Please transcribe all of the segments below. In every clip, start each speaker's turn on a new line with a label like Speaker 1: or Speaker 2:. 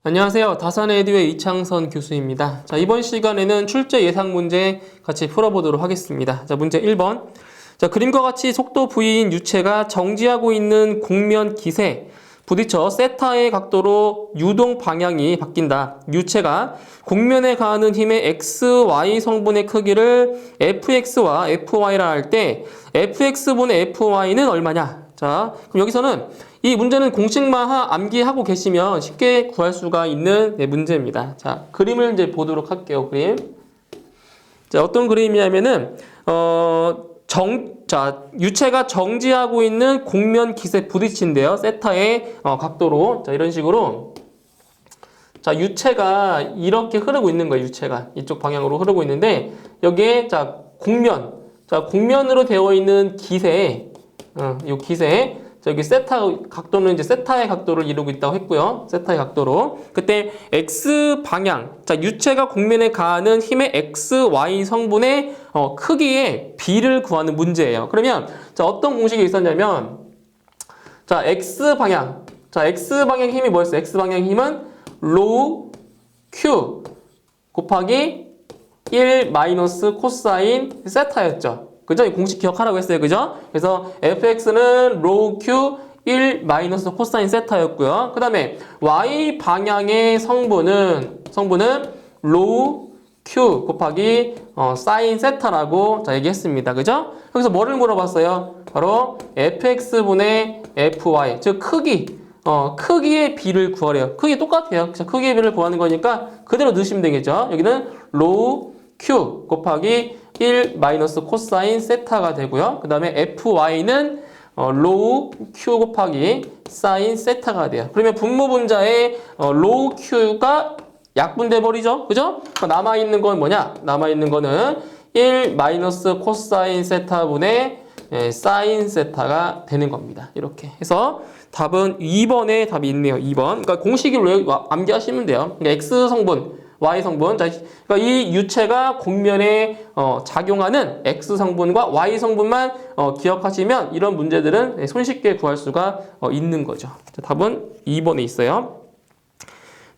Speaker 1: 안녕하세요. 다산에듀의 이창선 교수입니다. 자, 이번 시간에는 출제 예상 문제 같이 풀어보도록 하겠습니다. 자, 문제 1번. 자, 그림과 같이 속도 V인 유체가 정지하고 있는 곡면 기세 부딪혀 세타의 각도로 유동 방향이 바뀐다. 유체가 곡면에 가하는 힘의 x, y 성분의 크기를 fx와 fy라 할 때 fx분의 fy는 얼마냐? 자, 그럼 여기서는 이 문제는 공식만 암기하고 계시면 쉽게 구할 수가 있는 문제입니다. 자, 그림을 이제 보도록 할게요. 그림. 자, 어떤 그림이냐면은 유체가 정지하고 있는 곡면 기세 부딪힌대요. 세타의 각도로. 자, 이런 식으로. 자, 유체가 이렇게 흐르고 있는 거예요. 유체가 이쪽 방향으로 흐르고 있는데 여기에 자, 곡면. 자, 곡면으로 되어 있는 기세. 이 기세. 저기 세타 각도는 이제 세타의 각도를 이루고 있다고 했고요. 세타의 각도로. 그때 x 방향. 자, 유체가 곡면에 가하는 힘의 x, y 성분의 크기의 비를 구하는 문제예요. 그러면 자, 어떤 공식이 있었냐면 자, x 방향. 자, x 방향 힘이 뭐였어요? x 방향 힘은 로우 q 곱하기 1 마이너스 코사인 세타였죠. 그죠? 이 공식 기억하라고 했어요. 그죠? 그래서 fx는 로우 q 1 마이너스 코사인 세타였고요. 그 다음에 y 방향의 성분은 로우 q 곱하기 사인 세타라고 자 얘기했습니다. 그죠? 여기서 뭐를 물어봤어요? 바로 fx분의 fy, 즉 크기의 비를 구하래요. 크기 똑같아요. 크기의 비를 구하는 거니까 그대로 넣으시면 되겠죠. 여기는 로우 q 곱하기 1 마이너스 코사인 세타가 되고요. 그 다음에 fy는 로우 q 곱하기 사인 세타가 돼요. 그러면 분모분자의 로우 q가 약분돼 버리죠. 그죠? 남아있는 건 뭐냐? 남아있는 거는 1 마이너스 코사인 세타분의 사인 세타가 되는 겁니다. 이렇게 해서 답은 2번에 답이 있네요. 2번. 그러니까 공식을 암기하시면 돼요. 그러니까 x 성분, y 성분. 자, 그러니까 이 유체가 곡면에 작용하는 x 성분과 y 성분만 기억하시면 이런 문제들은 손쉽게 구할 수가 있는 거죠. 자, 답은 2번에 있어요.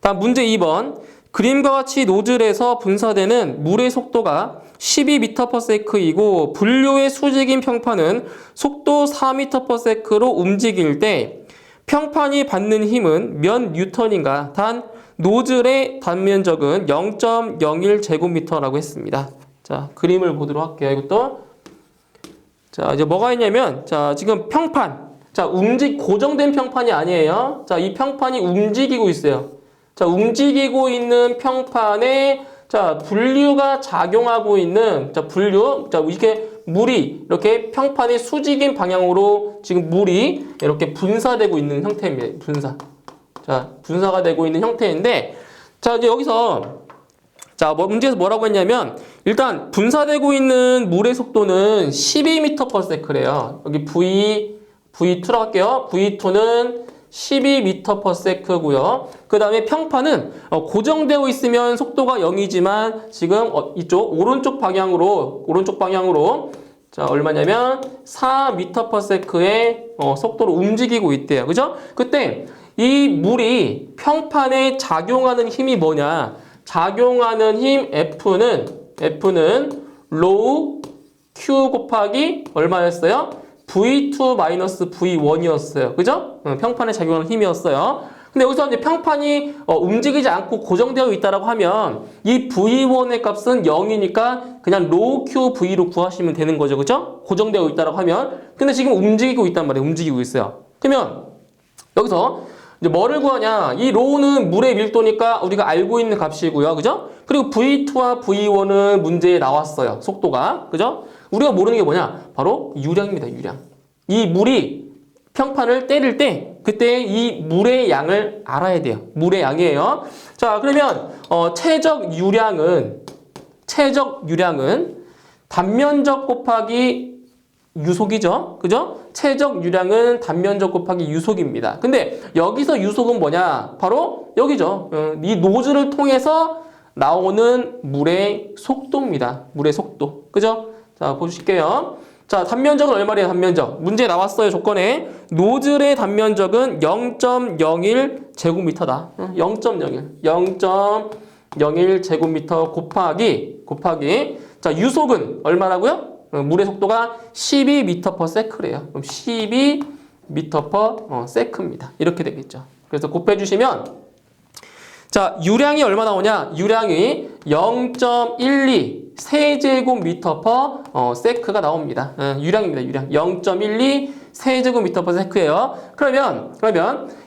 Speaker 1: 다음 문제 2번. 그림과 같이 노즐에서 분사되는 물의 속도가 12m/s이고 분류의 수직인 평판은 속도 4m/s로 움직일 때 평판이 받는 힘은 몇 뉴턴인가? 단 노즐의 단면적은 0.01제곱미터라고 했습니다. 자, 그림을 보도록 할게요. 이것도. 자, 이제 뭐가 있냐면, 자, 지금 평판. 자, 고정된 평판이 아니에요. 자, 이 평판이 움직이고 있어요. 자, 움직이고 있는 평판에, 자, 분류가 작용하고 있는, 자, 자, 이렇게 평판의 수직인 방향으로 지금 물이 이렇게 분사되고 있는 형태입니다. 자, 분사가 되고 있는 형태인데, 자, 이제 여기서, 자, 문제에서 뭐라고 했냐면, 일단, 분사되고 있는 물의 속도는 12m/s래요. 여기 V2라고 할게요. V2는 12m/s고요. 그 다음에 평판은 고정되어 있으면 속도가 0이지만, 지금 이쪽, 오른쪽 방향으로, 자, 얼마냐면, 4m/s의 속도로 움직이고 있대요. 그죠? 그때, 이 물이 평판에 작용하는 힘이 뭐냐? 작용하는 힘 F는 로우 Q 곱하기 얼마였어요? V2-V1이었어요. 그죠? 평판에 작용하는 힘이었어요. 근데 여기서 이제 평판이 움직이지 않고 고정되어 있다라고 하면 이 V1의 값은 0이니까 그냥 로우 Q V로 구하시면 되는 거죠. 그죠? 고정되어 있다라고 하면. 근데 지금 움직이고 있단 말이에요. 움직이고 있어요. 그러면 여기서 이제 뭐를 구하냐? 이 로우는 물의 밀도니까 우리가 알고 있는 값이고요. 그죠? 그리고 V2와 V1은 문제에 나왔어요. 속도가. 그죠? 우리가 모르는 게 뭐냐? 바로 유량입니다. 유량. 이 물이 평판을 때릴 때 그때 이 물의 양을 알아야 돼요. 물의 양이에요. 자, 그러면 최적 유량은 단면적 곱하기 유속이죠. 그죠? 최적 유량은 단면적 곱하기 유속입니다. 근데 여기서 유속은 뭐냐? 바로 여기죠. 이 노즐을 통해서 나오는 물의 속도입니다. 물의 속도. 그죠? 자, 보실게요. 자, 단면적은 얼마래요? 단면적. 문제 나왔어요. 조건에. 노즐의 단면적은 0.01 제곱미터다. 0.01. 0.01 제곱미터 곱하기. 자, 유속은 얼마라고요? 물의 속도가 12m/s래요. 그럼 12m/s입니다. 이렇게 되겠죠. 그래서 곱해주시면 자, 유량이 얼마 나오냐? 유량이 0.12 세제곱미터/s가 나옵니다. 유량입니다. 유량. 0.12 세제곱미터/s예요. 그러면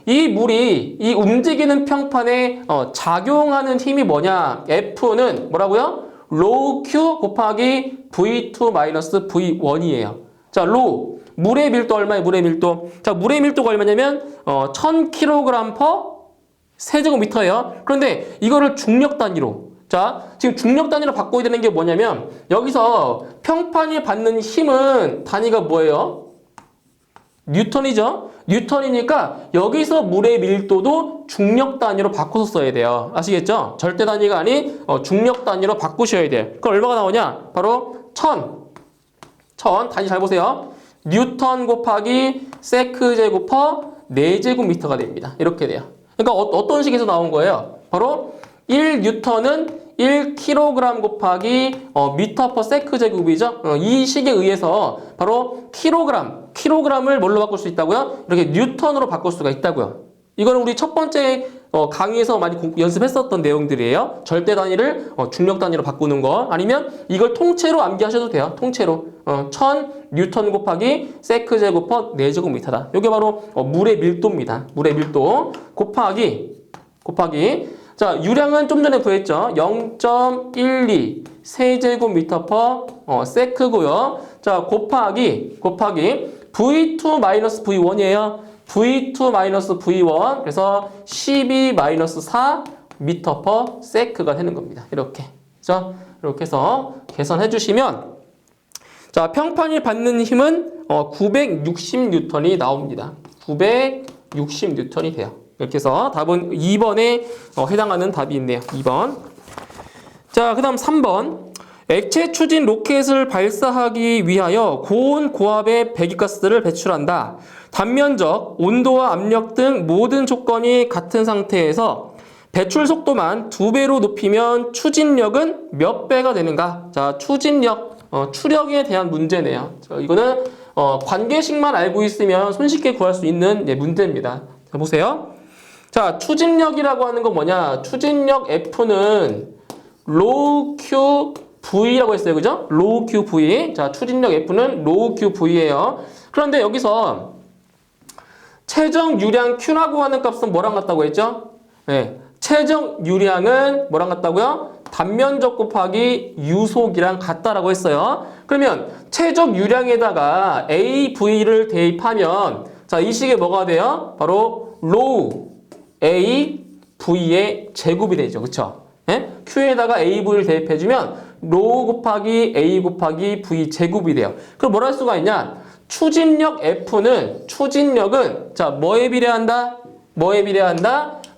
Speaker 1: 이 물이 이 움직이는 평판에 작용하는 힘이 뭐냐? F는 뭐라고요? 로우 Q 곱하기 V2 V1이에요. 자, 로우. 물의 밀도 얼마예요? 물의 밀도. 자, 물의 밀도가 얼마냐면 1000kg/. 세제곱미터예요. 그런데 이거를 중력 단위로. 자, 지금 중력 단위로 바꿔야 되는 게 뭐냐면 여기서 평판이 받는 힘은 단위가 뭐예요? 뉴턴이죠. 뉴턴이니까 여기서 물의 밀도도 중력 단위로 바꿔서 써야 돼요. 아시겠죠? 절대 단위가 아닌 중력 단위로 바꾸셔야 돼요. 그럼 얼마가 나오냐? 바로 1000 단위 잘 보세요. 뉴턴 곱하기 세크 제곱퍼 4제곱미터가 됩니다. 이렇게 돼요. 그러니까 어떤 식에서 나온 거예요? 바로 1뉴턴은 1kg 곱하기 미터/세크 제곱이죠. 이 식에 의해서 바로 킬로그램을 뭘로 바꿀 수 있다고요? 이렇게 뉴턴으로 바꿀 수가 있다고요. 이거는 우리 첫 번째 강의에서 많이 연습했었던 내용들이에요. 절대 단위를 중력 단위로 바꾸는 거. 아니면 이걸 통째로 암기하셔도 돼요. 통째로. 1000뉴턴 곱하기 세크 제곱퍼 4제곱미터다. 이게 바로 물의 밀도입니다. 물의 밀도 곱하기. 자, 유량은 좀 전에 구했죠. 0.12 세제곱미터/s고요. 자, 곱하기 V2 V1이에요. V2 V1 그래서 12-4 m/s가 되는 겁니다. 이렇게. 그죠? 이렇게 해서 계산해 주시면 자, 평판이 받는 힘은 960N이 나옵니다. 960N이 돼요. 이렇게 해서 답은 2번에 해당하는 답이 있네요. 2번. 자, 그 다음 3번. 액체 추진 로켓을 발사하기 위하여 고온 고압의 배기가스를 배출한다. 단면적, 온도와 압력 등 모든 조건이 같은 상태에서 배출 속도만 2배로 높이면 추진력은 몇 배가 되는가? 자, 추진력, 추력에 대한 문제네요. 자, 이거는 관계식만 알고 있으면 손쉽게 구할 수 있는 문제입니다. 자, 보세요. 자, 추진력이라고 하는 건 뭐냐? 추진력 F는 로우 Q V라고 했어요. 그죠? 로우 Q V. 자, 추진력 F는 로우 Q V예요. 그런데 여기서 최적 유량 Q라고 하는 값은 뭐랑 같다고 했죠? 네. 최적 유량은 뭐랑 같다고요? 단면적 곱하기 유속이랑 같다라고 했어요. 그러면 최적 유량에다가 AV를 대입하면 자, 이 식에 뭐가 돼요? 바로 로우 AV의 제곱이 되죠. 그쵸? 네? Q에다가 AV를 대입해주면 로우 곱하기 A 곱하기 V 제곱이 돼요. 그럼 뭐라 할 수가 있냐? 추진력은 자, 뭐에 비례한다?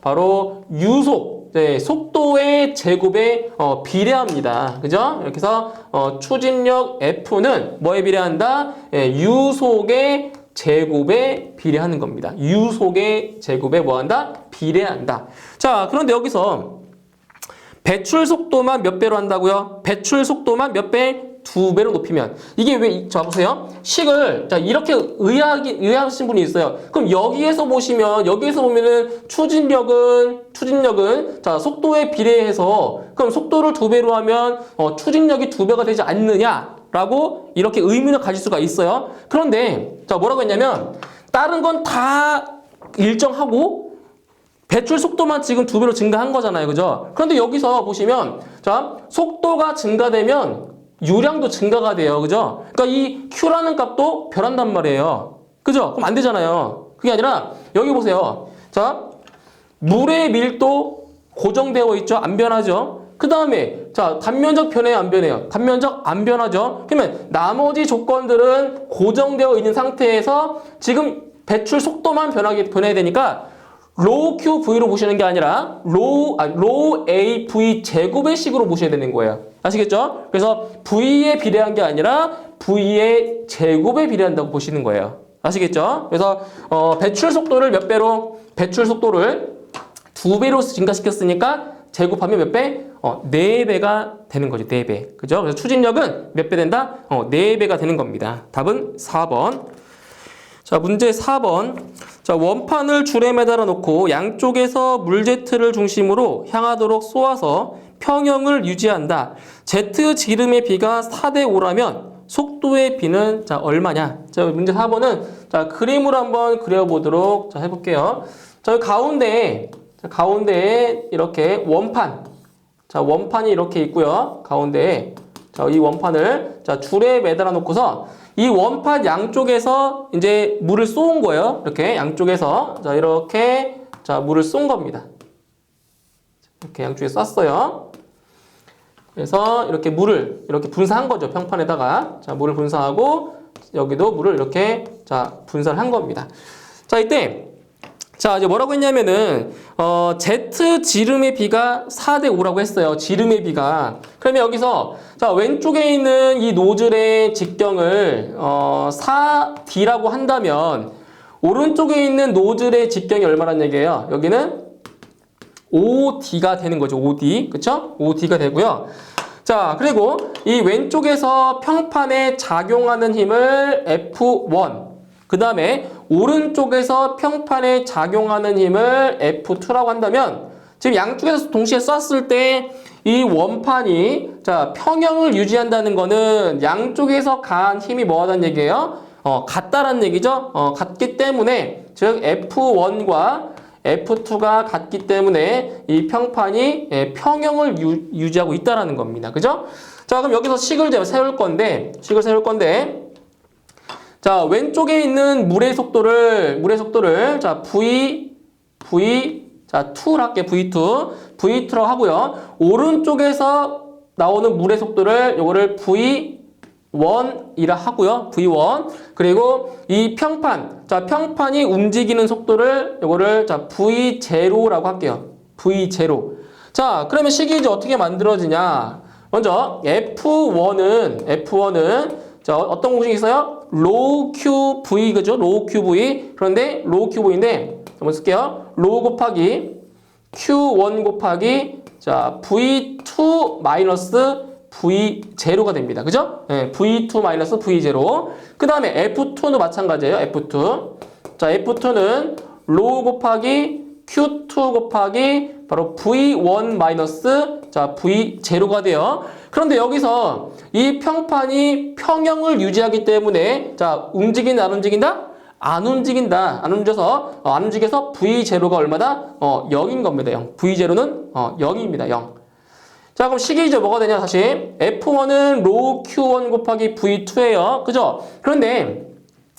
Speaker 1: 바로 유속, 네, 속도의 제곱에 비례합니다. 그죠? 이렇게 해서 추진력 F는 뭐에 비례한다? 유속의 제곱에 비례하는 겁니다. 유속의 제곱에 뭐한다? 비례한다. 자, 그런데 여기서 배출 속도만 몇 배로 한다고요? 배출 속도만 몇 배? 2배로 높이면 이게 왜, 자 보세요. 식을 자 이렇게 의아하신 분이 있어요. 그럼 여기에서 보면은 추진력은 자 속도에 비례해서 그럼 속도를 2배로 하면 추진력이 2배가 되지 않느냐라고 이렇게 의문을 가질 수가 있어요. 그런데 자 뭐라고 했냐면 다른 건 다 일정하고 배출 속도만 지금 2배로 증가한 거잖아요. 그죠? 그런데 여기서 보시면 자 속도가 증가되면 유량도 증가가 돼요. 그죠? 그러니까 이 Q라는 값도 변한단 말이에요. 그죠? 그럼 안 되잖아요. 그게 아니라 여기 보세요. 자, 물의 밀도 고정되어 있죠? 안 변하죠? 그 다음에 자 단면적 변해요? 안 변해요? 단면적 안 변하죠? 그러면 나머지 조건들은 고정되어 있는 상태에서 지금 배출 속도만 변해야 되니까 로우 QV로 보시는 게 아니라 로우 AV 제곱의 식으로 보셔야 되는 거예요. 아시겠죠? 그래서 V에 비례한 게 아니라 V의 제곱에 비례한다고 보시는 거예요. 아시겠죠? 그래서 배출 속도를 몇 배로? 배출 속도를 2배로 증가시켰으니까 제곱하면 몇 배? 4배가 되는 거죠. 4배. 그죠? 그래서 추진력은 몇 배 된다? 4배가 되는 겁니다. 답은 4번. 자, 문제 4번. 자, 원판을 줄에 매달아 놓고 양쪽에서 물제트를 중심으로 향하도록 쏘아서 평형을 유지한다. 제트 지름의 비가 4대 5라면 속도의 비는 자, 얼마냐? 자, 문제 4번은 자, 그림으로 한번 그려보도록 자, 해볼게요. 자, 가운데에 이렇게 원판. 자, 원판이 이렇게 있고요. 가운데에. 자, 이 원판을 자, 줄에 매달아 놓고서 이 원판 양쪽에서 이제 물을 쏘은 거예요. 이렇게 양쪽에서. 자, 이렇게 자, 물을 쏜 겁니다. 이렇게 양쪽에 쐈어요. 그래서 이렇게 물을 이렇게 분사한 거죠. 평판에다가. 자, 물을 분사하고 여기도 물을 이렇게 자, 분사를 한 겁니다. 자, 이때 자, 이제 뭐라고 했냐면은 Z 지름의 비가 4대 5라고 했어요. 지름의 비가. 그러면 여기서 자, 왼쪽에 있는 이 노즐의 직경을 4D라고 한다면 오른쪽에 있는 노즐의 직경이 얼마란 얘기예요? 여기는 5D가 되는 거죠. 5D. 그쵸? 5D가 되고요. 자, 그리고 이 왼쪽에서 평판에 작용하는 힘을 F1. 그 다음에 오른쪽에서 평판에 작용하는 힘을 F2라고 한다면 지금 양쪽에서 동시에 쐈을 때 이 원판이 자, 평형을 유지한다는 거는 양쪽에서 가한 힘이 뭐하다는 얘기예요? 같다라는 얘기죠. 같기 때문에 즉 F1과 F2가 같기 때문에 이 평판이 평형을 유지하고 있다라는 겁니다. 그죠? 자, 그럼 여기서 식을 세울 건데 자, 왼쪽에 있는 물의 속도를 자, 자, 2로 할게요. V2라고 하고요. 오른쪽에서 나오는 물의 속도를 요거를 V1이라 하고요. V1. 그리고 이 평판. 자, 평판이 움직이는 속도를 요거를 자, V0라고 할게요. V0. 자, 그러면 식이 이제 어떻게 만들어지냐? 먼저 F1은 자, 어떤 공식이 있어요? 로우 QV, 그죠? 로우 QV. 그런데 로우 QV인데, 한번 쓸게요. 로우 곱하기 Q1 곱하기 자, V2 마이너스 V0가 됩니다. 그죠? 네, V2 마이너스 V0. 그 다음에 F2도 마찬가지예요. F2. 자, F2는 로우 곱하기 Q2 곱하기 바로 V1 마이너스 자, V0가 돼요. 그런데 여기서 이 평판이 평형을 유지하기 때문에 자, 움직인다, 안 움직인다? 안 움직인다. 안 움직여서 V0가 얼마다? 0인 겁니다. 0. V0는 0입니다. 0. 자, 그럼 식이 이제 뭐가 되냐, 다시. F1은 로우 Q1 곱하기 V2예요. 그죠? 그런데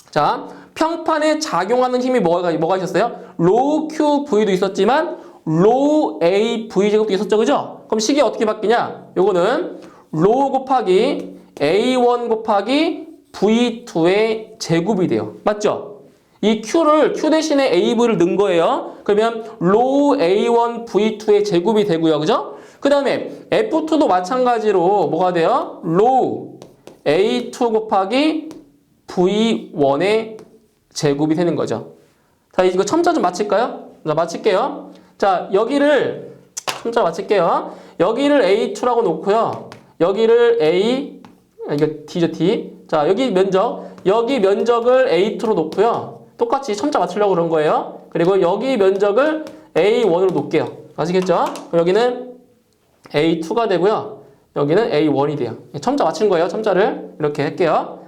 Speaker 1: 자, 평판에 작용하는 힘이 뭐가 있었어요? 로우 QV도 있었지만 로우 AV제곱도 있었죠. 그죠? 그럼 식이 어떻게 바뀌냐? 요거는 로우 곱하기 A1 곱하기 V2의 제곱이 돼요. 맞죠? 이 Q 대신에 AV를 넣은 거예요. 그러면 로우 A1 V2의 제곱이 되고요. 그죠? 그 다음에 F2도 마찬가지로 뭐가 돼요? 로우 A2 곱하기 V1의 제곱이 되는 거죠. 자, 이거 첨자 좀 맞힐까요? 자, 맞힐게요. 자, 여기를 첨자 맞힐게요. 여기를 A2라고 놓고요. 여기를 이거 D죠, D. 자, 여기 면적을 A2로 놓고요. 똑같이 첨자 맞추려고 그런 거예요. 그리고 여기 면적을 A1으로 놓을게요. 아시겠죠? 여기는 A2가 되고요. 여기는 A1이 돼요. 첨자 맞춘 거예요. 첨자를 이렇게 할게요.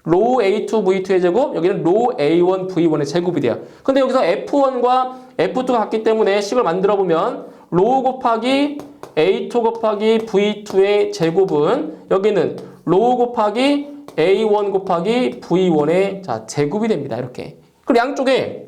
Speaker 1: 로우 A2 V2의 제곱, 여기는 로우 A1 V1의 제곱이 돼요. 근데 여기서 F1과 F2가 같기 때문에 식을 만들어 보면 로우 곱하기 A2 곱하기 V2의 제곱은 여기는 로우 곱하기 A1 곱하기 V1의 자, 제곱이 됩니다. 이렇게. 그리고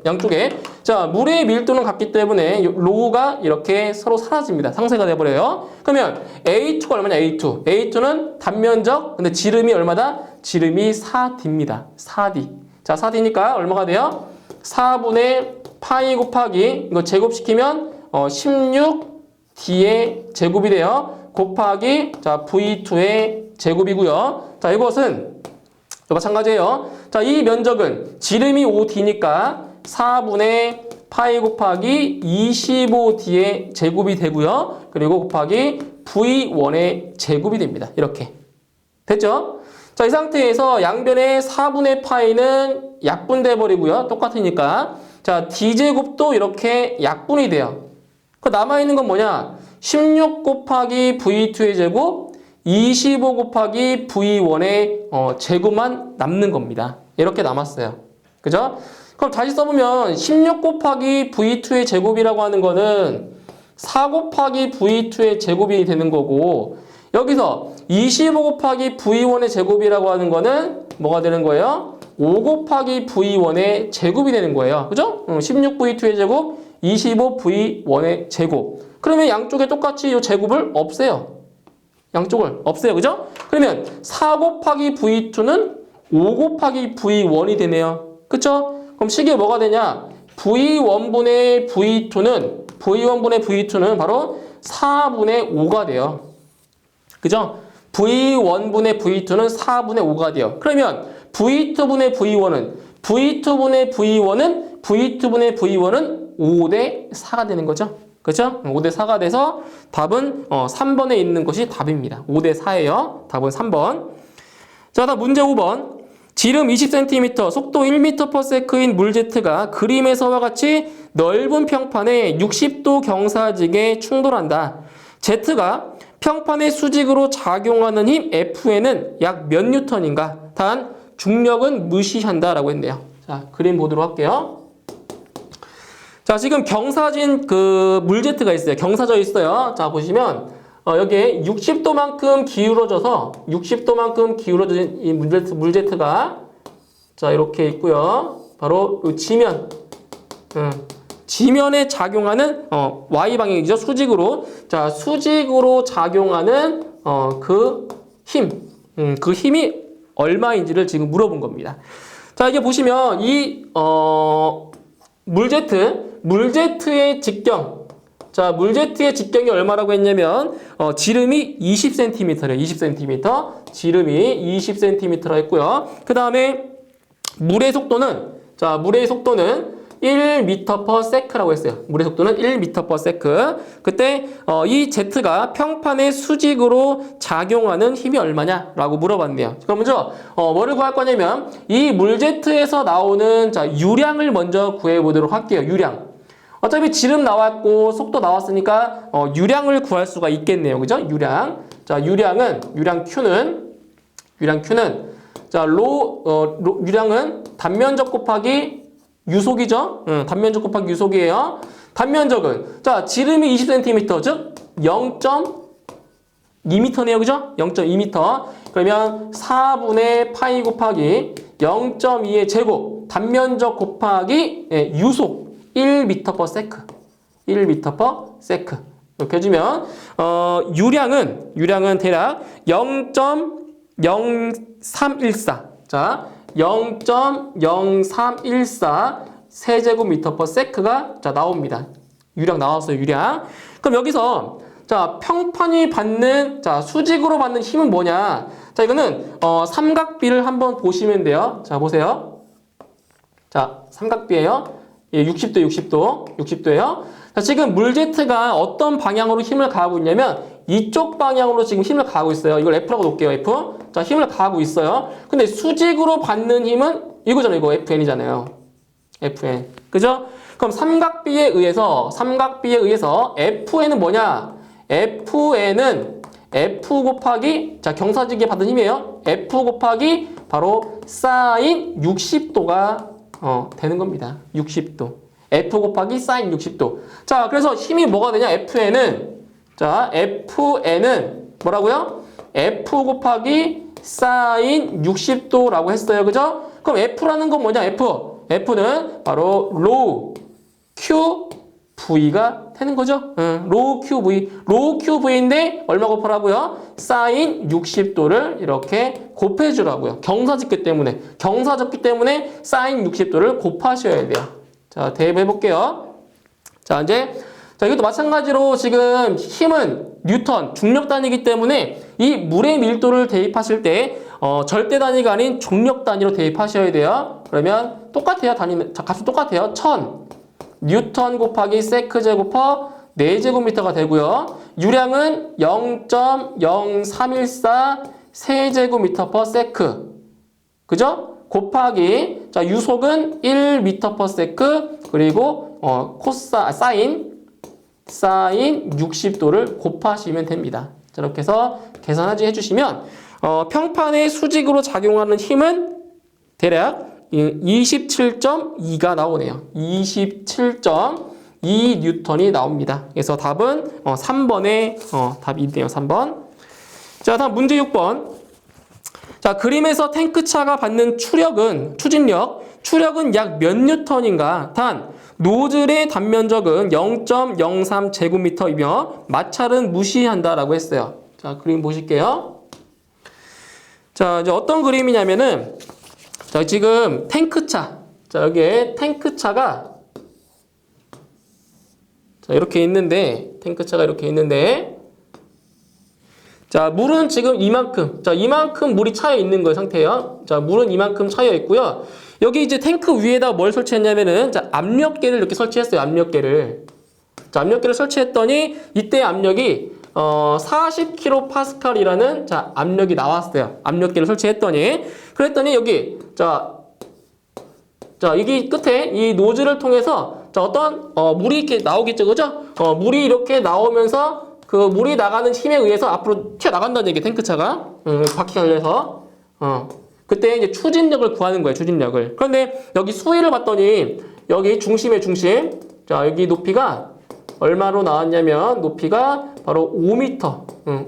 Speaker 1: 양쪽에 자, 물의 밀도는 같기 때문에 로우가 이렇게 서로 사라집니다. 상쇄가 돼버려요. 그러면 A2가 얼마냐? A2는 단면적, 근데 지름이 얼마다? 지름이 4D입니다. 4D. 자, 4D니까 얼마가 돼요? 4분의 파이 곱하기 이거 제곱시키면 16D의 제곱이 돼요. 곱하기 자, V2의 제곱이고요. 자, 이것은 마찬가지예요. 자, 이 면적은 지름이 5D니까 4분의 파이 곱하기 25D의 제곱이 되고요. 그리고 곱하기 V1의 제곱이 됩니다. 이렇게. 됐죠? 자, 이 상태에서 양변의 4분의 파이는 약분돼 버리고요. 똑같으니까. 자, D제곱도 이렇게 약분이 돼요. 그 남아있는 건 뭐냐? 16 곱하기 V2의 제곱, 25 곱하기 V1의 제곱만 남는 겁니다. 이렇게 남았어요. 그죠? 그럼 다시 써보면 16 곱하기 V2의 제곱이라고 하는 거는 4 곱하기 V2의 제곱이 되는 거고, 여기서 25 곱하기 V1의 제곱이라고 하는 거는 뭐가 되는 거예요? 5 곱하기 V1의 제곱이 되는 거예요. 그죠? 16V2의 제곱, 25V1의 제곱. 그러면 양쪽에 똑같이 이 제곱을 없애요. 양쪽을 없애요. 그죠? 그러면 4 곱하기 V2는 5 곱하기 V1이 되네요. 그쵸? 그럼 식이 뭐가 되냐? V1분의 V2는 바로 4분의 5가 돼요. 그죠? V1분의 V2는 4분의 5가 돼요. 그러면 V2분의 V1은 5대 4가 되는 거죠. 그죠? 5대 4가 돼서 답은 3번에 있는 것이 답입니다. 5대 4예요. 답은 3번. 자, 다음 문제 5번. 지름 20cm, 속도 1m/s인 물 Z가 그림에서와 같이 넓은 평판에 60도 경사직에 충돌한다. Z가 평판의 수직으로 작용하는 힘 F에는 약 몇 뉴턴인가? 단 중력은 무시한다라고 했네요. 자, 그림 보도록 할게요. 자, 지금 경사진 그 물 Z가 있어요. 경사져 있어요. 자, 보시면 여기에 60도만큼 기울어진 이 물 Z가 자, 이렇게 있고요. 바로 이 지면에 작용하는 Y 방향이죠. 수직으로. 자, 수직으로 작용하는 그 힘이 얼마인지를 지금 물어본 겁니다. 자, 이게 보시면 이 물 Z의 직경. 자, 물 Z의 직경이 얼마라고 했냐면 지름이 20cm래요. 20cm. 지름이 20cm라 했고요. 그 다음에 물의 속도는 1m/s라고 했어요. 물의 속도는 1m/s. 그때 이 Z가 평판의 수직으로 작용하는 힘이 얼마냐라고 물어봤네요. 그럼 먼저 뭐를 구할 거냐면 이 물 Z에서 나오는 유량을 먼저 구해보도록 할게요. 유량. 어차피 지름 나왔고 속도 나왔으니까 유량을 구할 수가 있겠네요. 그죠? 유량. 자, 유량 Q는 유량은 단면적 곱하기 유속이죠. 단면적 곱하기 유속이에요. 단면적은 자, 지름이 20cm, 즉 0.2m네요. 그죠? 0.2m. 그러면 4분의 파이 곱하기 0.2의 제곱, 단면적 곱하기 유속 1m/s. 1m/s. 이렇게 해주면 유량은 대략 0.0314. 자, 0.0314 세제곱미터/s가 나옵니다. 유량 나왔어요. 유량. 그럼 여기서 평판이 받는 수직으로 받는 힘은 뭐냐? 자, 이거는 삼각비를 한번 보시면 돼요. 자, 보세요. 자, 삼각비예요. 예, 60도예요. 자, 지금 물 Z가 어떤 방향으로 힘을 가하고 있냐면 이쪽 방향으로 지금 힘을 가하고 있어요. 이걸 F라고 놓을게요. F. 자, 힘을 가하고 있어요. 근데 수직으로 받는 힘은 이거잖아요. 이거 FN이잖아요. FN. 그죠? 그럼 삼각비에 의해서 FN은 뭐냐? FN은 F 곱하기 경사지기에 받은 힘이에요. F 곱하기 바로 사인 60도가 되는 겁니다. 60도. F 곱하기 사인 60도. 자, 그래서 힘이 뭐가 되냐? FN은 뭐라고요? F 곱하기 사인 60도라고 했어요. 그죠? 그럼 F라는 건 뭐냐? F는 바로 로우 QV가 되는 거죠. 로우 QV인데 얼마 곱하라고요? 사인 60도를 이렇게 곱해주라고요. 경사졌기 때문에 사인 60도를 곱하셔야 돼요. 자, 대입해볼게요. 자, 이것도 마찬가지로 지금 힘은 뉴턴, 중력 단위이기 때문에 이 물의 밀도를 대입하실 때 절대 단위가 아닌 중력 단위로 대입하셔야 돼요. 그러면 똑같아요. 값은 똑같아요. 1000 뉴턴 곱하기 세크 제곱 퍼 4제곱미터가 되고요. 유량은 0.0314 세제곱미터 퍼 세크. 그죠? 곱하기, 자, 유속은 1m per sec, 그리고, 사인 60도를 곱하시면 됩니다. 자, 이렇게 해서 계산하지 해주시면, 평판에 수직으로 작용하는 힘은 대략 27.2가 나오네요. 27.2 뉴턴이 나옵니다. 그래서 답은 3번에 답이 있네요. 3번. 자, 다음 문제 6번. 자, 그림에서 탱크차가 받는 추진력은 약 몇 뉴턴인가? 단, 노즐의 단면적은 0.03 제곱미터이며 마찰은 무시한다라고 했어요. 자, 그림 보실게요. 자, 이제 어떤 그림이냐면은, 자, 지금 탱크차. 자, 여기에 탱크차가, 자, 이렇게 있는데, 자, 물은 지금 이만큼. 자, 이만큼 물이 차여 있는 거예요, 상태예요. 자, 물은 이만큼 차여 있고요. 여기 이제 탱크 위에다 뭘 설치했냐면은, 자, 압력계를 이렇게 설치했어요, 압력계를. 자, 압력계를 설치했더니, 이때 압력이, 40kPa이라는, 자, 압력이 나왔어요. 압력계를 설치했더니. 그랬더니, 여기, 자, 여기 끝에 이 노즐을 통해서, 자, 어떤, 물이 이렇게 나오겠죠, 그죠? 물이 이렇게 나오면서, 그 물이 나가는 힘에 의해서 앞으로 튀어나간다는 얘기예요. 탱크차가. 바퀴가 열려서. 그때 이제 추진력을 구하는 거예요. 추진력을. 그런데 여기 수위를 봤더니 여기 중심의 중심. 자, 여기 높이가 얼마로 나왔냐면 높이가 바로 5m.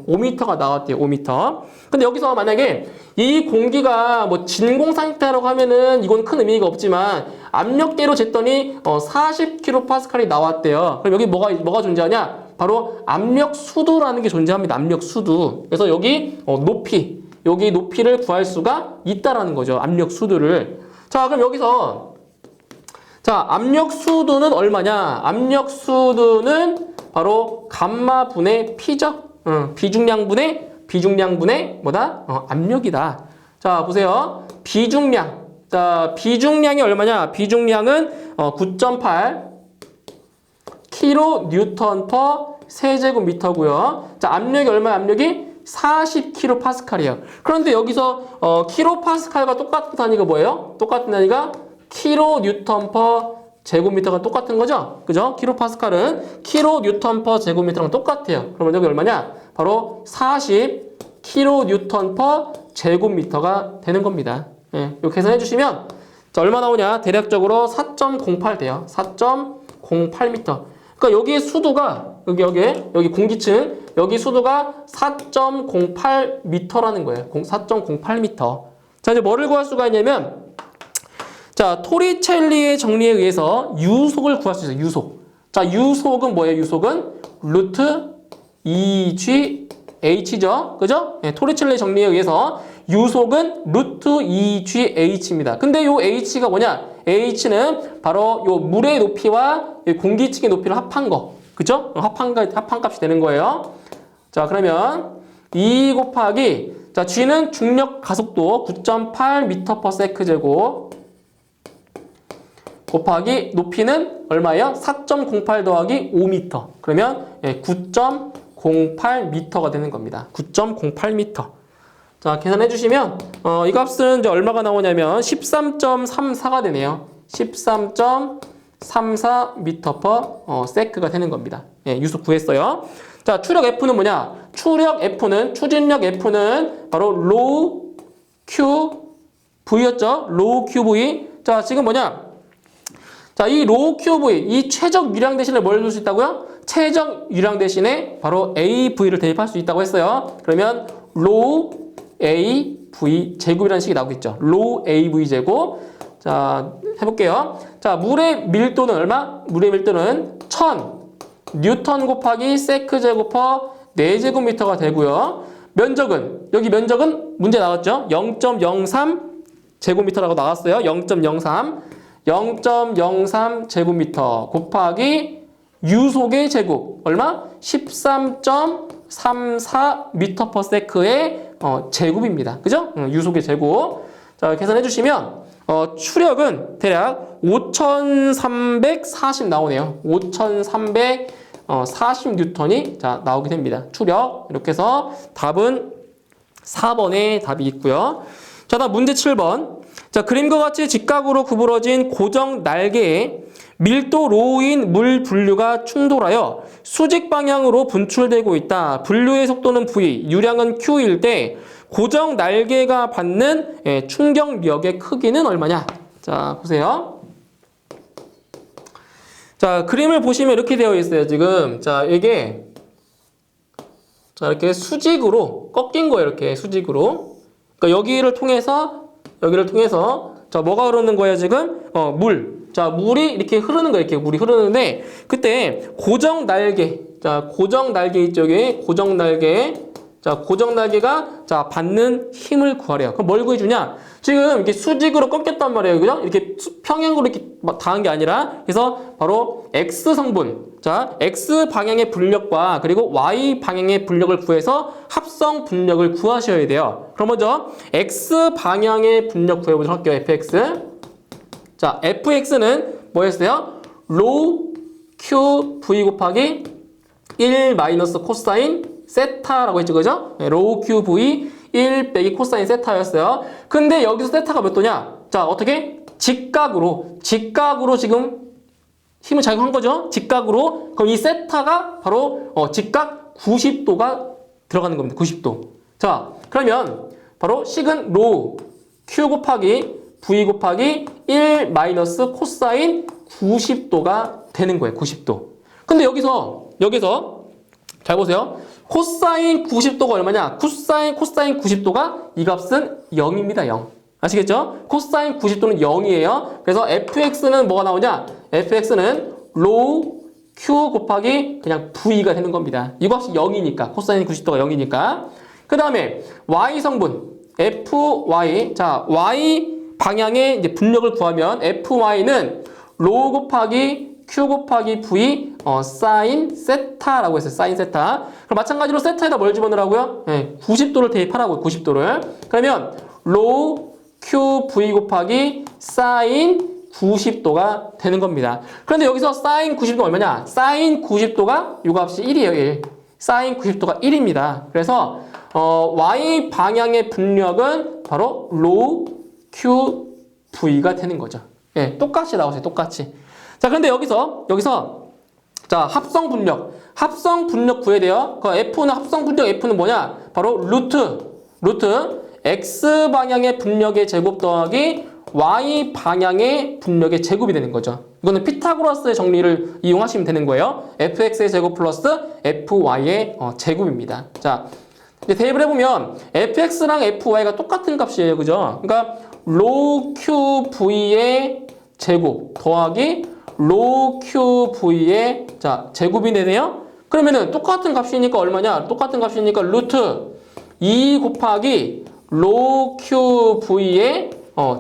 Speaker 1: 5m가 나왔대요. 5m. 근데 여기서 만약에 이 공기가 뭐 진공 상태라고 하면은 이건 큰 의미가 없지만 압력계로 jes더니 40kPa이 나왔대요. 그럼 여기 뭐가 존재하냐? 바로 압력 수도라는 게 존재합니다. 압력 수도. 그래서 여기 여기 높이를 구할 수가 있다라는 거죠. 압력 수도를. 자, 그럼 여기서 자, 압력 수도는 얼마냐? 압력 수도는 바로 감마 분의 P죠. 비중량분의 뭐다? 압력이다. 자, 보세요. 비중량. 자, 비중량이 얼마냐? 비중량은 9.8 kN per 세제곱미터고요. 자, 압력이 얼마야? 압력이 40kPa이에요. 그런데 여기서 kPa과 똑같은 단위가 뭐예요? 똑같은 단위가 kN per 제곱미터가 똑같은 거죠? 그죠? kPa는 kN per 제곱미터랑 똑같아요. 그러면 여기 얼마냐? 바로 40kN per 제곱미터가 되는 겁니다. 예, 이렇게 계산해 주시면 자, 얼마 나오냐? 대략적으로 4.08 돼요. 4.08m. 그러니까 여기에 수도가 여기 공기층 여기 수도가 4.08m라는 거예요. 4.08m. 자, 이제 뭐를 구할 수가 있냐면 자, 토리첼리의 정리에 의해서 유속을 구할 수 있어요. 유속. 자, 유속은 뭐예요? 유속은 루트 2GH죠. 그죠? 네, 토리첼리의 정리에 의해서 유속은 루트 2GH입니다. 근데 요 H가 뭐냐? H는 바로 요 물의 높이와 공기층의 높이를 합한 거. 그죠? 합한값이 되는 거예요. 자, 그러면 2 곱하기 자, G는 중력 가속도 9.8m/s 제곱 곱하기 높이는 얼마예요? 4.08 더하기 5m. 그러면 9.08m가 되는 겁니다. 9.08m. 자, 계산해 주시면 이 값은 이제 얼마가 나오냐면 13.34가 되네요. 13.34m/s가 되는 겁니다. 예, 유속 구했어요. 자, 추력 F는 뭐냐? 추진력 F는 바로 로우 QV였죠? 로우 QV. 자, 지금 뭐냐? 자, 이 로우 QV, 이 최적 유량 대신에 뭘 줄 수 있다고요? 최적 유량 대신에 바로 AV를 대입할 수 있다고 했어요. 그러면 로우 AV 제곱이라는 식이 나오겠죠. 로우 AV 제곱. 자, 해볼게요. 자, 물의 밀도는 얼마? 물의 밀도는 1000 뉴턴 곱하기 세크 제곱 퍼 4제곱미터가 되고요. 면적은 여기 면적은 문제 나왔죠. 0.03 제곱미터라고 나왔어요. 0.03 제곱미터 곱하기 유속의 제곱 얼마? 13.34m/s에 제곱입니다. 그죠? 유속의 제곱. 자, 계산해 주시면 추력은 대략 5340 나오네요. 5340 뉴턴이 자, 나오게 됩니다. 추력. 이렇게 해서 답은 4번에 답이 있고요. 자, 다음 문제 7번. 자, 그림과 같이 직각으로 구부러진 고정 날개에 밀도 로우인 물 분류가 충돌하여 수직 방향으로 분출되고 있다. 분류의 속도는 V, 유량은 Q일 때 고정 날개가 받는 충격력의 크기는 얼마냐? 자, 보세요. 자, 그림을 보시면 이렇게 되어 있어요, 지금. 자, 이게 자, 이렇게 수직으로 꺾인 거예요, 이렇게 수직으로. 그러니까 여기를 통해서 자, 뭐가 흐르는 거예요, 지금? 물. 자, 물이 이렇게 흐르는 거예요, 이렇게 물이 흐르는데 그때 고정 날개. 자, 고정 날개 이쪽에 고정 날개. 자, 고정 날개가 자, 받는 힘을 구하래요. 그럼 뭘 구해주냐? 지금 이렇게 수직으로 꺾였단 말이에요. 그죠? 이렇게 평행으로 이렇게 닿은 게 아니라 그래서 바로 X 성분. 자, X 방향의 분력과 그리고 Y 방향의 분력을 구해서 합성 분력을 구하셔야 돼요. 그럼 먼저 X 방향의 분력 구해보도록 할게요. fx. 자, fx는 뭐였어요? 로우 q v 곱하기 1 마이너스 코사인 세타라고 했죠, 그죠? 로우 q v 1 빼기 코사인 세타였어요. 근데 여기서 세타가 몇 도냐? 자, 어떻게? 직각으로 지금 힘을 작용한 거죠? 직각으로. 그럼 이 세타가 바로 직각 90도가 들어가는 겁니다. 90도. 자, 그러면 바로 식은 로우 q 곱하기 v 곱하기 1 마이너스 코사인 90도가 되는 거예요. 90도. 근데 여기서 잘 보세요. 코사인 90도가 얼마냐? 코사인 90도가 이 값은 0입니다. 0. 아시겠죠? 코사인 90도는 0이에요. 그래서 fx는 뭐가 나오냐? fx는 로우 q 곱하기 그냥 v가 되는 겁니다. 이 값이 0이니까. 코사인 90도가 0이니까. 그 다음에 y 성분 fy. 자, y 방향의 이제 분력을 구하면 fy는 로우 곱하기 q 곱하기 v 사인 세타라고 했어요. 사인 세타. 그럼 마찬가지로 세타에다 뭘 집어넣으라고요? 90도를 대입하라고요. 90도를. 그러면 로우 q v 곱하기 사인 90도가 되는 겁니다. 그런데 여기서 사인 90도가 얼마냐? 사인 90도가 요 값이 1이에요. 1. 사인 90도가 1입니다. 그래서 y 방향의 분력은 바로 로우 q v가 되는 거죠. 예, 똑같이 나오세요. 똑같이. 자, 그런데 여기서 자, 합성 분력 구해야 돼요. 그 F는 합성 분력 F는 뭐냐? 바로 루트 X 방향의 분력의 제곱 더하기 Y 방향의 분력의 제곱이 되는 거죠. 이거는 피타고라스의 정리를 이용하시면 되는 거예요. fx의 제곱 플러스 fy의 제곱입니다. 자, 이제 대입을 해보면 fx랑 fy가 똑같은 값이에요. 그죠? 그러니까 로우 qv의 제곱 더하기 로우 qv의 자, 제곱이 되네요. 그러면은 똑같은 값이니까 얼마냐? 똑같은 값이니까 루트 2 곱하기 로우 qv의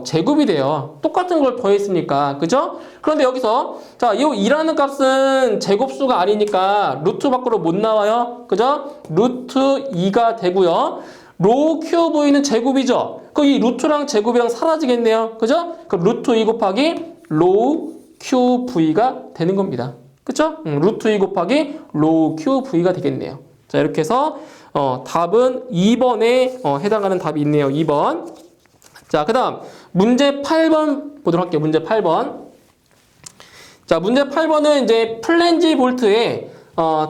Speaker 1: 제곱이 돼요. 똑같은 걸 더했으니까. 그죠? 그런데 여기서 자, 이 2라는 값은 제곱수가 아니니까 루트 밖으로 못 나와요. 그죠? 루트 2가 되고요. 로우 qv는 제곱이죠. 그 이 루트랑 제곱이랑 사라지겠네요. 그죠? 그 루트 2 곱하기 로우 qv가 되는 겁니다. 그쵸? 루트 2 곱하기 로우 qv가 되겠네요. 자, 이렇게 해서 답은 2번에 해당하는 답이 있네요. 2번. 자, 그 다음 문제 8번 보도록 할게요. 문제 8번. 자, 문제 8번은 이제 플랜지 볼트에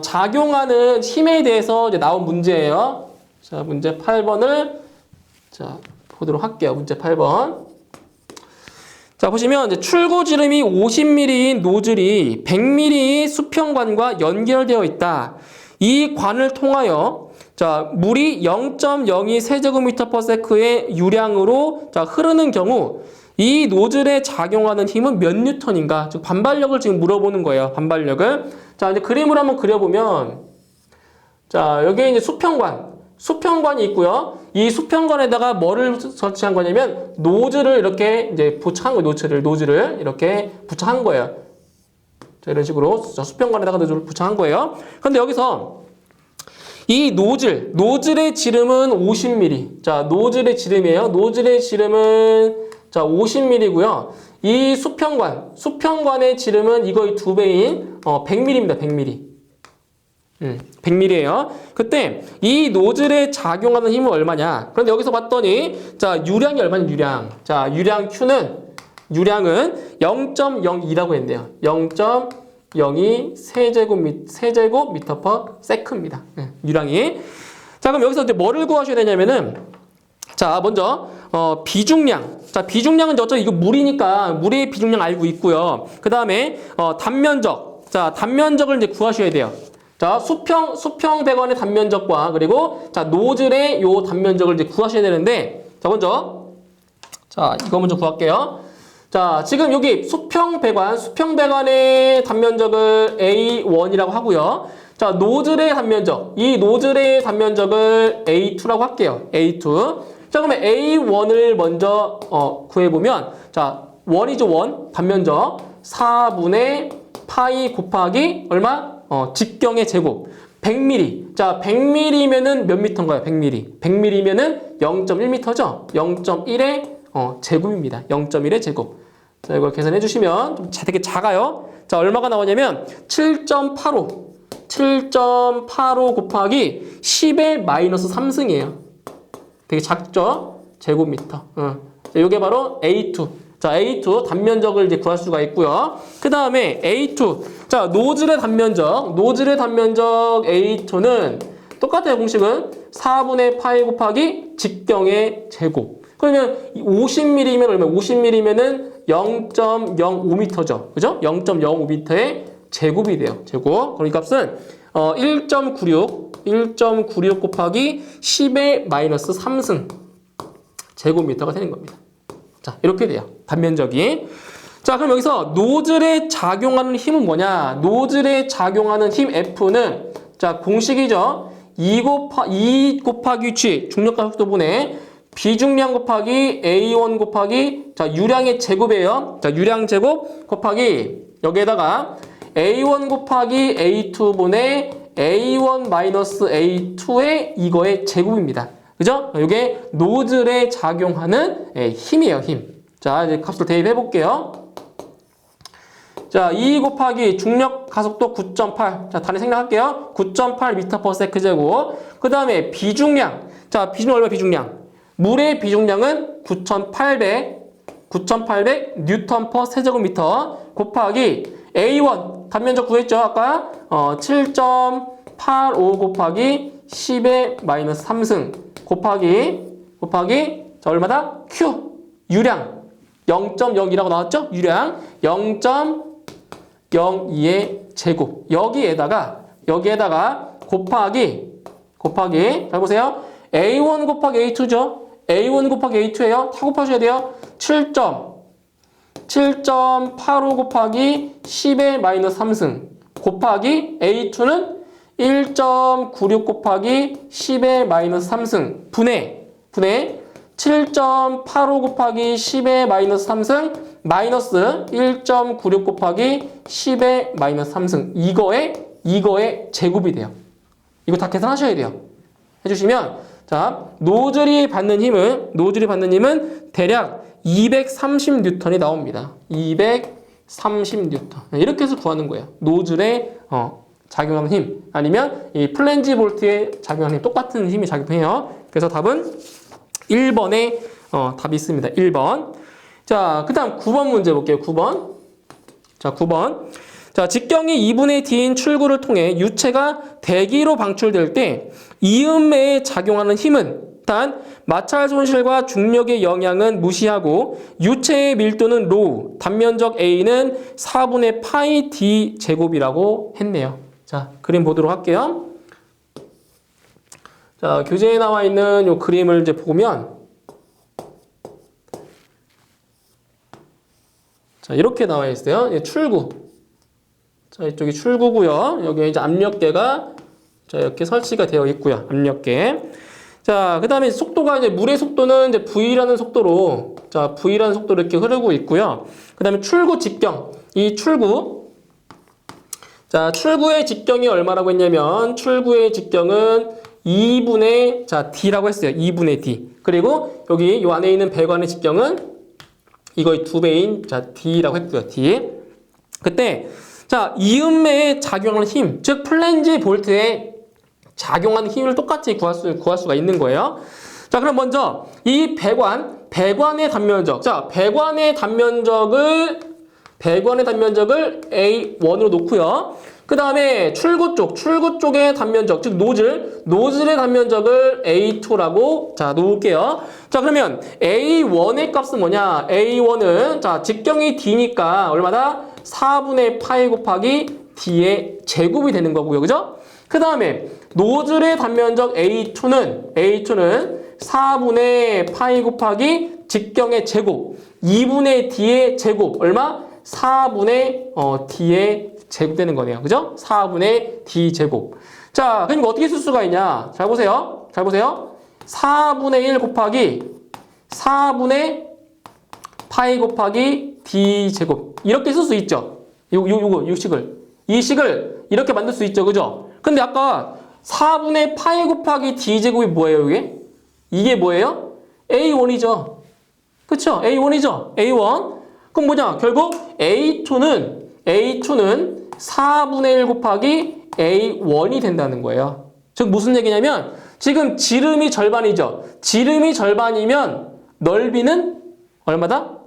Speaker 1: 작용하는 힘에 대해서 이제 나온 문제예요. 자, 문제 8번을 자, 보도록 할게요. 문제 8번. 자, 보시면 이제 출구 지름이 50mm인 노즐이 100mm 수평관과 연결되어 있다. 이 관을 통하여 자, 물이 0.02 세제곱미터/s의 유량으로 자, 흐르는 경우 이 노즐에 작용하는 힘은 몇 뉴턴인가? 즉 반발력을 지금 물어보는 거예요. 반발력을. 자, 이제 그림을 한번 그려보면 자, 여기에 이제 수평관이 있고요. 이 수평관에다가 뭐를 설치한 거냐면 노즐을 이렇게 이제 부착한 거예요. 노즐을 이렇게 부착한 거예요. 자, 이런 식으로 수평관에다가 노즐을 부착한 거예요. 그런데 여기서 이 노즐의 지름은 50mm. 자, 노즐의 지름이에요. 노즐의 지름은 자, 50mm고요. 이 수평관의 지름은 이거의 2배인 100mm입니다. 100mm. 100mm예요. 그때 이 노즐에 작용하는 힘은 얼마냐? 그런데 여기서 봤더니 자, 유량이 얼마냐? 유량. 자, 유량은 0.02라고 했네요. 0.02 세제곱미터 퍼 세크입니다. 유량이. 자, 그럼 여기서 이제 뭐를 구하셔야 되냐면은 자, 먼저 비중량. 자, 비중량은 어차피 이거 물이니까 물의 비중량 알고 있고요. 그다음에 단면적. 자, 단면적을 이제 구하셔야 돼요. 자, 수평 배관의 단면적과 그리고 자, 노즐의 요 단면적을 이제 구하셔야 되는데 자, 먼저 자, 이거 먼저 구할게요. 자, 지금 여기 수평 배관의 단면적을 A1이라고 하고요. 자, 노즐의 단면적. 이 노즐의 단면적을 A2라고 할게요. A2. 자, 그러면 A1을 먼저 구해보면 자, 1이죠. 단면적 4분의 파이 곱하기 얼마? 직경의 제곱 100mm. 자, 100mm면은 몇 미터인가요? 100mm. 100mm면은 0.1m죠. 0.1의 제곱입니다. 0.1의 제곱. 자, 이걸 계산해 주시면 좀 되게 작아요. 자, 얼마가 나오냐면 7.85 곱하기 10의 마이너스 3승이에요. 되게 작죠? 제곱미터. 이게 바로 A2. 자, A2 단면적을 이제 구할 수가 있고요. 그 다음에 A2. 자, 노즐의 단면적 A2는 똑같아요. 공식은 4분의 파이 곱하기 직경의 제곱. 그러면 50mm면 얼마? 50mm면은 0.05m죠. 그죠? 0.05m의 제곱이 돼요. 제곱. 그럼 이 값은 1.96 곱하기 10의 마이너스 3승 제곱미터가 되는 겁니다. 자, 이렇게 돼요. 단면적이. 자, 그럼 여기서 노즐에 작용하는 힘은 뭐냐? 노즐에 작용하는 힘 F는 자, 공식이죠. 2 곱하기 G 중력가속도분의 비중량 곱하기 A1 곱하기 자, 유량의 제곱이에요. 자, 유량 제곱 곱하기 여기에다가 A1 곱하기 A2분의 A1 마이너스 A2의 이거의 제곱입니다. 그죠? 이게 노즐에 작용하는 힘이에요, 힘. 자, 이제 값을 대입해 볼게요. 자, 2 곱하기 중력 가속도 9.8. 자, 단위 생략할게요. 9.8m/s 제곱. 그 다음에 비중량. 자, 비중 얼마 비중량? 물의 비중량은 9,800 뉴턴 퍼 세제곱미터 곱하기 A1 단면적 구했죠? 아까 7.85 곱하기 10의 마이너스 3승 곱하기 자, 얼마다? Q 유량 0.02라고 나왔죠? 유량 0.02의 제곱. 여기에다가 곱하기 잘 보세요. A1 곱하기 A2죠? A1 곱하기 A2예요. 다 곱하셔야 돼요. 7.85 곱하기 10의 마이너스 3승 곱하기 A2는 1.96 곱하기 10의 마이너스 3승 분의 7.85 곱하기 10의 마이너스 3승 마이너스 1.96 곱하기 10의 마이너스 3승 이거의 제곱이 돼요. 이거 다 계산하셔야 돼요. 해주시면 자, 노즐이 받는 힘은 대략 230N이 나옵니다. 230N. 이렇게 해서 구하는 거예요. 노즐에 작용하는 힘 아니면 이 플랜지 볼트에 작용하는 힘 똑같은 힘이 작용해요. 그래서 답은 1번에 답이 있습니다. 1번. 자, 그 다음 9번 문제 볼게요. 9번. 자, 9번. 자, 직경이 2분의 D인 출구를 통해 유체가 대기로 방출될 때 이음매에 작용하는 힘은 단 마찰 손실과 중력의 영향은 무시하고 유체의 밀도는 로우, 단면적 A는 4분의 파이 D 제곱이라고 했네요. 자, 그림 보도록 할게요. 자, 교재에 나와 있는 요 그림을 이제 보면 자, 이렇게 나와 있어요. 출구. 자, 이쪽이 출구고요. 여기 이제 압력계가 자, 이렇게 설치가 되어 있고요. 압력계. 자, 그 다음에 속도가 이제 물의 속도는 이제 V라는 속도로 이렇게 흐르고 있고요. 그 다음에 출구 직경. 이 출구. 자, 출구의 직경이 얼마라고 했냐면, 출구의 직경은 2분의 자 D라고 했어요. 2분의 D. 그리고 여기 이 안에 있는 배관의 직경은 이거의 2배인 자 D라고 했고요. D. 그때 자 이음매에 작용하는 힘, 즉 플랜지 볼트에 작용하는 힘을 똑같이 구할 수가 있는 거예요. 자 그럼 먼저 이 배관의 단면적. 자 배관의 단면적을 A1으로 놓고요. 그 다음에 출구 쪽의 단면적, 즉 노즐의 단면적을 A2라고 자 놓을게요. 자 그러면 A1의 값은 뭐냐? A1은 자 직경이 D니까 얼마나? 4분의 파이 곱하기 D의 제곱이 되는 거고요. 그죠? 그 다음에 노즐의 단면적 A2는 4분의 파이 곱하기 직경의 제곱 2분의 D의 제곱 얼마? 4분의 D의 제곱 되는 거네요. 그죠? 4분의 D 제곱. 자, 그러니까 어떻게 쓸 수가 있냐? 잘 보세요. 4분의 1 곱하기 4분의 파이 곱하기 D 제곱. 이렇게 쓸 수 있죠? 이 식을 이렇게 만들 수 있죠. 그죠? 근데 아까 4분의 파이 곱하기 D 제곱이 뭐예요, 이게? 이게 뭐예요? A1이죠. 그쵸? A1이죠. A1. 그럼 뭐냐? 결국 A2는 4분의 1 곱하기 A1이 된다는 거예요. 즉 무슨 얘기냐면 지금 지름이 절반이죠. 지름이 절반이면 넓이는 얼마다?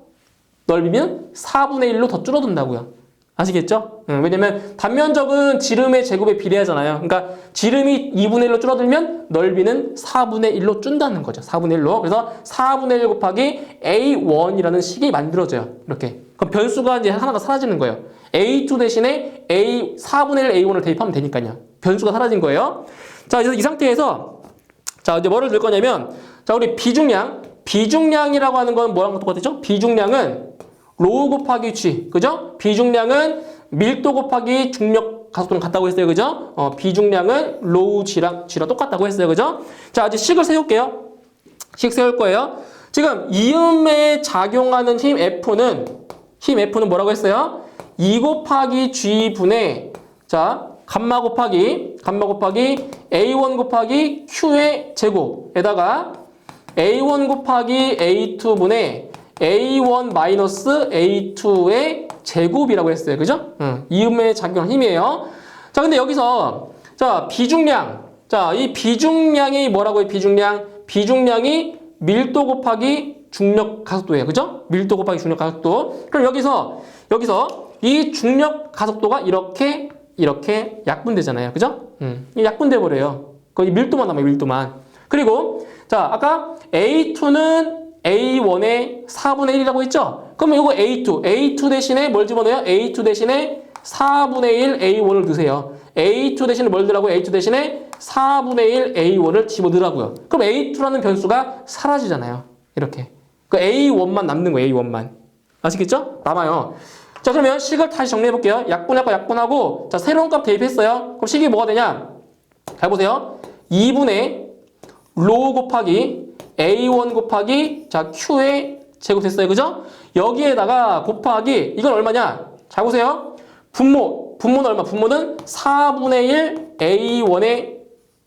Speaker 1: 넓이면 4분의 1로 더 줄어든다고요. 아시겠죠? 왜냐면 단면적은 지름의 제곱에 비례하잖아요. 그러니까 지름이 2분의 1로 줄어들면 넓이는 4분의 1로 준다는 거죠. 4분의 1로. 그래서 4분의 1 곱하기 A1이라는 식이 만들어져요. 이렇게. 그럼 변수가 이제 하나가 사라지는 거예요. A2 대신에 4분의 1 A1을 대입하면 되니까요. 변수가 사라진 거예요. 자, 그래서 이 상태에서 자, 이제 뭐를 들 거냐면 자, 우리 비중량이라고 하는 건 뭐랑 똑같죠? 비중량은 로우 곱하기 G, 그죠? 비중량은 밀도 곱하기 중력 가속도랑 같다고 했어요, 그죠? 비중량은 로우 G랑 똑같다고 했어요, 그죠? 자, 이제 식을 세울게요. 식 세울 거예요. 지금 이음에 작용하는 힘 F는 뭐라고 했어요? 2 곱하기 G분의 자, 감마 곱하기 A1 곱하기 Q의 제곱에다가 A1 곱하기 A2분의 A1 마이너스 A2의 제곱이라고 했어요. 그죠? 이음에 작용한 힘이에요. 자, 근데 여기서 자, 비중량. 자, 이 비중량이 뭐라고요? 비중량이 밀도 곱하기 중력 가속도예요. 그죠? 밀도 곱하기 중력 가속도. 그럼 여기서 이 중력 가속도가 이렇게 약분되잖아요. 그죠? 약분돼 버려요. 거의 밀도만 남아요. 밀도만. 그리고 자, 아까 A2는 A1의 4분의 1이라고 했죠? 그러면 이거 A2 대신에 뭘 집어넣어요? A2 대신에 4분의 1 A1을 넣으세요. A2 대신에 뭘 넣으라고요? A2 대신에 4분의 1 A1을 집어넣으라고요. 그럼 A2라는 변수가 사라지잖아요. 이렇게. 그 A1만 남는 거예요. A1만. 아시겠죠? 남아요. 자, 그러면 식을 다시 정리해 볼게요. 약분하고 자, 새로운 값 대입했어요. 그럼 식이 뭐가 되냐? 잘 보세요. 2분의 로우 곱하기 A1 곱하기 자 Q의 제곱 됐어요. 그죠? 여기에다가 곱하기 이건 얼마냐? 잘 보세요. 분모는 얼마? 분모는 4분의 1 A1의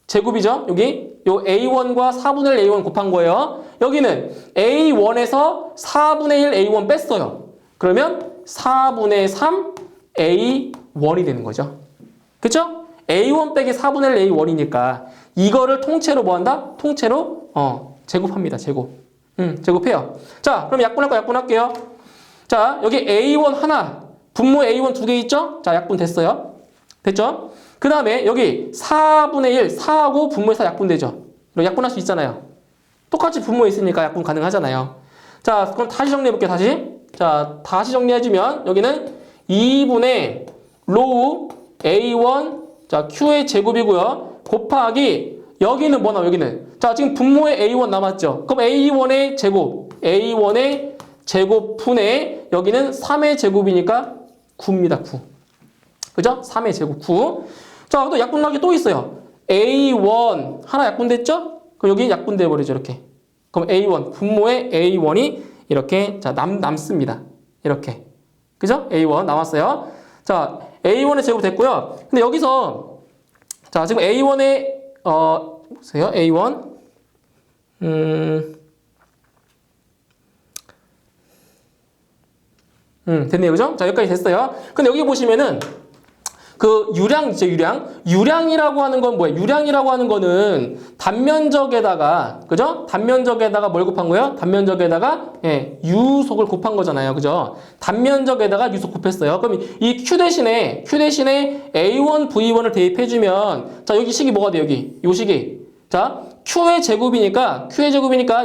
Speaker 1: 제곱이죠. 여기 요 A1과 4분의 1 A1 곱한 거예요. 여기는 A1에서 4분의 1 A1 뺐어요. 그러면 4분의 3 A1이 되는 거죠. 그쵸? A1 빼기 4분의 1 A1이니까 이거를 통째로 뭐 한다? 통째로 제곱합니다. 제곱해요. 자, 그럼 약분할게요. 자, 여기 A1 하나, 분모 A1 두 개 있죠? 자, 약분 됐어요. 됐죠? 그 다음에 여기 4분의 1, 4하고 분모에 4 약분되죠? 그럼 약분할 수 있잖아요. 똑같이 분모에 있으니까 약분 가능하잖아요. 자, 그럼 다시 정리해볼게요. 다시 정리해주면 여기는 2분의 로우 A1 자, Q의 제곱이고요. 곱하기 여기는 뭐 나와요? 여기는 자, 지금 분모에 A1 남았죠? 그럼 A1의 제곱 분의 여기는 3의 제곱이니까 9입니다. 9. 그죠? 3의 제곱 9. 자, 또 약분하기 또 있어요. A1 하나 약분됐죠? 그럼 여기 약분돼 버리죠. 이렇게. 그럼 A1 분모에 A1이 이렇게 자, 남습니다. 이렇게. 그죠? A1 남았어요. 자, A1의 제곱 됐고요. 근데 여기서 자, 지금 A1의 보세요. A1 됐네요. 그죠? 자, 여기까지 됐어요. 근데 여기 보시면은 그 유량 있죠, 유량이라고 하는 건 뭐예요? 유량이라고 하는 거는 단면적에다가, 그죠? 단면적에다가 뭘 곱한 거예요? 단면적에다가, 예, 유속을 곱한 거잖아요. 그죠? 단면적에다가 유속 곱했어요. 그럼 이 Q 대신에 A1, V1을 대입해주면, 자, 여기 식이 뭐가 돼, 여기? 요 식이. 자, Q의 제곱이니까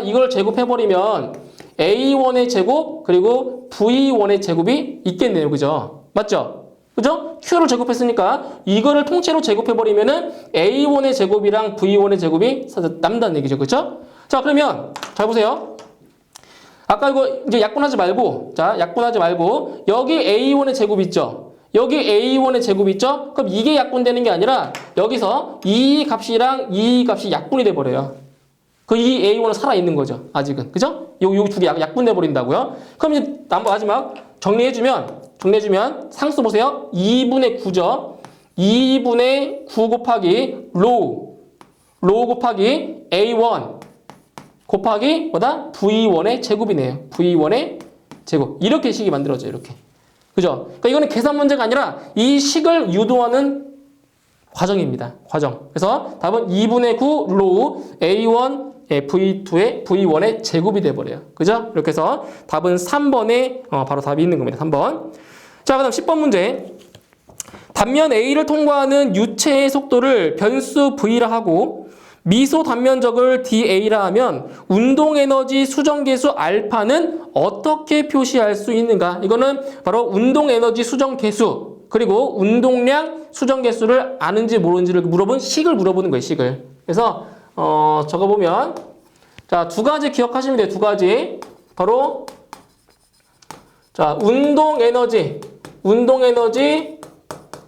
Speaker 1: 이걸 제곱해버리면 A1의 제곱, 그리고 V1의 제곱이 있겠네요. 그죠? 맞죠? 그죠? Q를 제곱했으니까 이거를 통째로 제곱해버리면은 A1의 제곱이랑 V1의 제곱이 남다는 얘기죠. 그죠? 자, 그러면 잘 보세요. 아까 이거 이제 약분하지 말고, 자, 약분하지 말고 여기 A1의 제곱 있죠? 여기 A1의 제곱 있죠? 그럼 이게 약분되는 게 아니라 여기서 이 값이랑 이 값이 약분이 돼버려요. 그 이 A1은 살아있는 거죠. 아직은. 그죠? 요 두 개 약분돼 버린다고요. 그럼 이제 마지막 정리해주면 상수 보세요. 2분의 9죠. 2분의 9 곱하기 로우 곱하기 A1 곱하기 뭐다? V1의 제곱이네요. V1의 제곱. 이렇게 식이 만들어져요. 이렇게. 그죠? 그러니까 이거는 계산 문제가 아니라 이 식을 유도하는 과정입니다. 과정. 그래서 답은 2분의 9 로우 A1 V1의 제곱이 돼버려요. 그죠? 이렇게 해서 답은 3번에 바로 답이 있는 겁니다. 3번. 자, 그 다음 10번 문제. 단면 A를 통과하는 유체의 속도를 변수 V라 하고 미소 단면적을 dA라 하면 운동에너지 수정계수 알파는 어떻게 표시할 수 있는가? 이거는 바로 운동에너지 수정계수 그리고 운동량 수정계수를 아는지 모르는지를 물어본 식을 물어보는 거예요. 식을. 그래서 적어보면 자, 두 가지 기억하시면 돼요. 두 가지. 바로 자, 운동에너지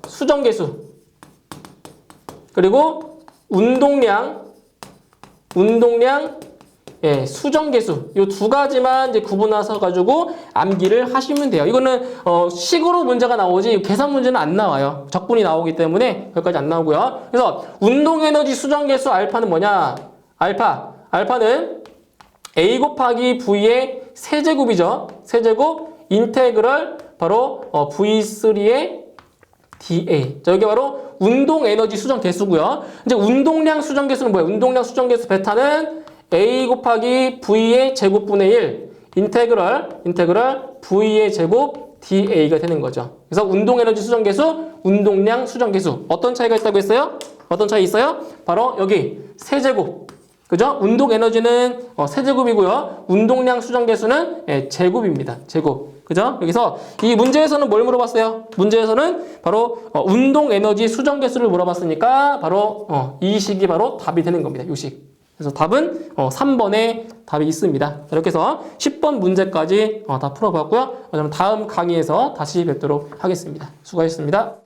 Speaker 1: 수정계수 그리고 운동량 수정계수 이 두 가지만 이제 구분해서 가지고 암기를 하시면 돼요. 이거는 식으로 문제가 나오지 계산 문제는 안 나와요. 적분이 나오기 때문에 여기까지 안 나오고요. 그래서 운동에너지 수정계수 알파는 뭐냐? 알파는 A 곱하기 V의 세제곱이죠. 세제곱 인테그럴 바로 V3의 dA. 자, 여기 바로 운동에너지 수정계수고요. 이제 운동량 수정계수는 뭐예요? 운동량 수정계수 베타는 A 곱하기 V의 제곱분의 1 인테그럴 V의 제곱 dA가 되는 거죠. 그래서 운동에너지 수정계수, 운동량 수정계수 어떤 차이가 있다고 했어요? 어떤 차이 있어요? 바로 여기 세제곱. 그죠? 운동에너지는 세제곱이고요. 운동량 수정계수는 제곱입니다. 제곱. 그죠? 여기서 이 문제에서는 뭘 물어봤어요? 문제에서는 바로 운동에너지 수정계수를 물어봤으니까 바로 이 식이 바로 답이 되는 겁니다. 이 식. 그래서 답은 3번에 답이 있습니다. 이렇게 해서 10번 문제까지 다 풀어봤고요. 그럼 다음 강의에서 다시 뵙도록 하겠습니다. 수고하셨습니다.